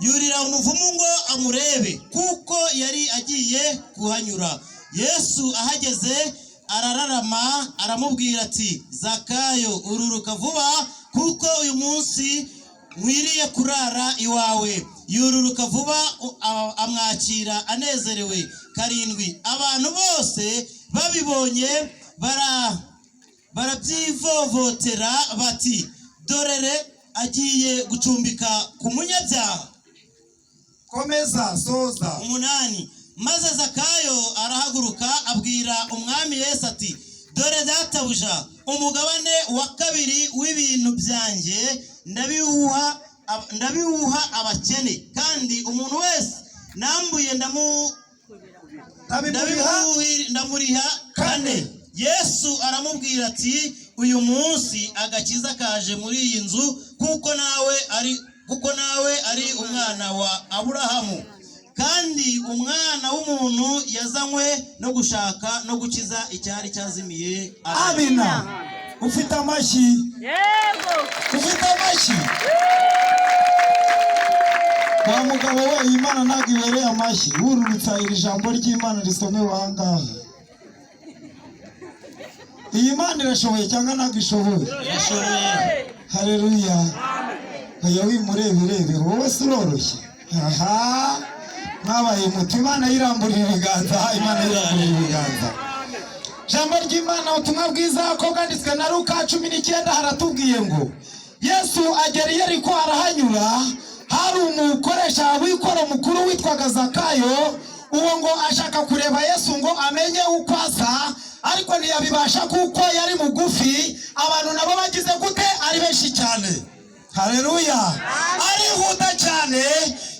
yurira umuvumu ngo amurebe kuko yari agiye kuhanyura. Yesu ahageze arararama aramubwira ati, Zakayo ururuka vuba kuko uyu munsi nkwiriye kurara iwawe. Yururuka vuba amwakira anezerewe. 7 Abantu bose babibonye barabyivovotera bati, dorere agiye gucumbika ku munyabyaha. Komeza soza. 8 Maze Zakayo arahaguruka abwira umwami Yesu ati, dore databuja, umugabane wa 2 w'ibintu byanjye ndabiwuha abakene, kandi umuntu wese nambuye ndamuriha 4. Yesu aramubwira ati, uyu munsi agakiza kaje muri iyi nzu kuko nawe ari umwana wa Aburahamu, kandi umwana w'umuntu yazanywe no gushaka no gukiza icyari cyazimiye. Amina. Ufite amashyi? Yego. Ufite amashyi? Wa mugabo we, Imana ntabwo ibereye amashyi. Ururutsa iri jambo ry'Imana risomewe ahangaha. Iyi Mana irashoboye cyangwa ntabwo ishoboye? Irashoboye. Haleluya. Oya wimurebe wowe si uroroshye. Aha. Mwabaye muti Imana yiramburira ibiganza. Imana yiramburira ibiganza. Jambo ry'Imana ubutumwa bwiza ko bwanditswe na Luka 19 haratubwiye ngo Yesu agera i Yeriko arahanyura. Hari umukoresha w'ikoro mukuru witwaga Zakayo. Uwo ngo ashaka kureba Yesu ngo amenye uko asa, ariko ntiyabibasha kuko yari mugufi. Abantu nabo bagize gute? Ari benshi cyane. Haleluya. Arihuta cyane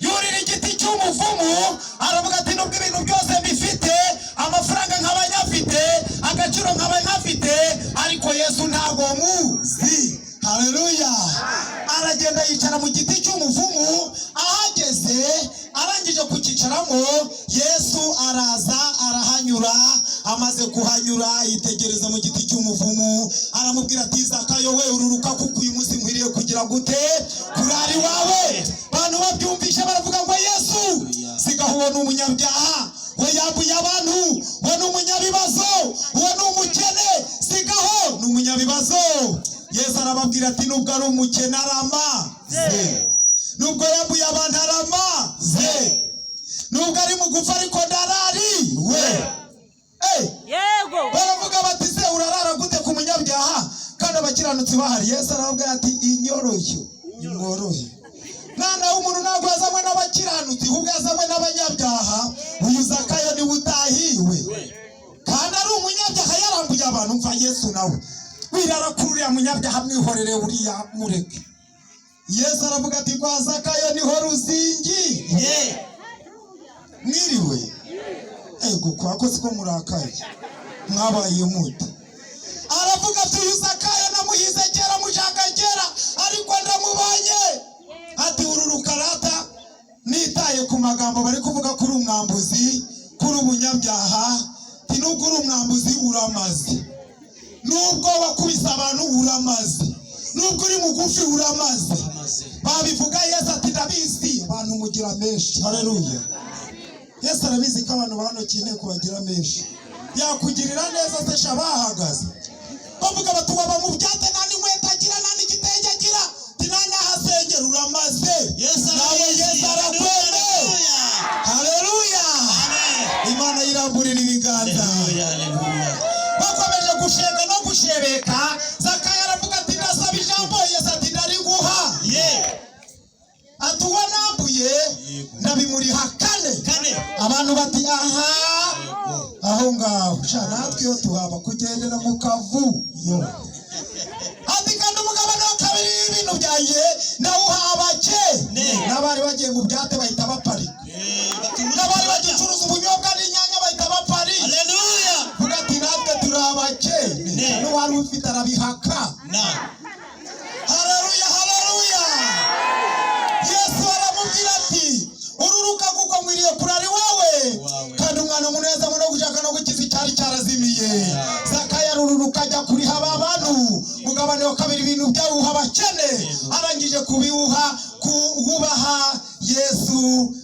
yurira igiti cy'umuvumu aravuga ati, nubwo ibintu byose bifite, amafaranga nk'abanyafite, agaciro nk'abanyafite, ariko Yesu ntago muzi. Haleluya. Aragenda yicara mu giti cy'umuvumu. Ahageze arangije kukicaramo, Yesu araza arahanyura. Amaze kuhanyura yitegereza mu giti cy'umuvumu, aramubwira ati, Zakayo we ururuka kuko uyu munsi nkwiriye kugira gute? Kurari wawe. Abantu babyumvisha baravuga ngo Yesu sigaho uwo ni umunyabyaha, we yambuye abantu, we ni umunyabibazo, we ni umukene, sigaho ni umunyabibazo. Yesu arababwira ati, nubwo ari umukene aramaze, nubwo yambuye abantu aramaze, nubwo ari mugufi ariko ndarari we. Yego. Baravuga bati, se urarara gute ku munyabyaha kandi abakiranutsi bahari? Yesu arababwira ati, inyoroshyo imworohe. Mwana w'umuntu ntabwo yazanywe n'abakiranutsi, ahubwo yazanywe n'abanyabyaha. Uyu Zakayo ni utahiwe kandi ari umunyabyaha yarambuye abantu. Mva Yesu nawe wirara kuri uriya munyabyaha, mwihorere uriya mureke. Yesu aravuga ati, kwa Zakayo niho ruzingiye. Mwiriwe. Ego kwa ko siko murakaye mwabaye muti. Aravuga ati, uyu Zakayo namuhize kera mushaka kera, ariko ndamubanye. Ati, ururuka rata nitaye ku magambo bari kuvuga kuri umwambuzi, kuri umunyabyaha. Ati, nubwo uri umwambuzi uramaze, nubwo wakubise abantu uramaze, nubwo uri mugufi uramaze. Babivuga Yesu ati, ndabizi abantu mugira menshi. Haleluya. Yesu arabizi ko abantu banokiye kubagira menshi. Yakugirira neza se shabahagaze bavuga bati, waba mu byate nani mweta agira nani gitenge agira, tinana hasengera uramaze. Yesu arakwende. Haleluya. Imana yiramburira ibiganza. Bakomeje gushega no gushebeka. Zakayo aravuga ati, ndasaba ijambo. Yesu ati, ndariguha. Ati, uwo nambuye ndabimuriha 4. Abantu bati, aha aho ngaho sha natwe yo tuhaba kugendera mu kavu yo. Ati, kandi umugabane wa 2 w'ibintu byanjye ndawuha abakene. N'abari bagiye mu byate bahita baparika, n'abari bagicuruza ubunyobwa n'inyanya bahita baparika. Haleluya. Vuga ati, natwe turi abakene. N'uwari ufite arabihaka. Haleluya. Haleluya. Yesu aramubwira ati, ururuka kuko nkwiriye kurari wawe, kandi umwana w'umuntu yazanywe no gushaka no gukiza icyari cyarazimiye. Zakayo aruruka ajya kuriha aba bantu. Mugabane wa 2 ibintu byawuha abakene. Arangije kuba kubiwuha kuwubaha Yesu.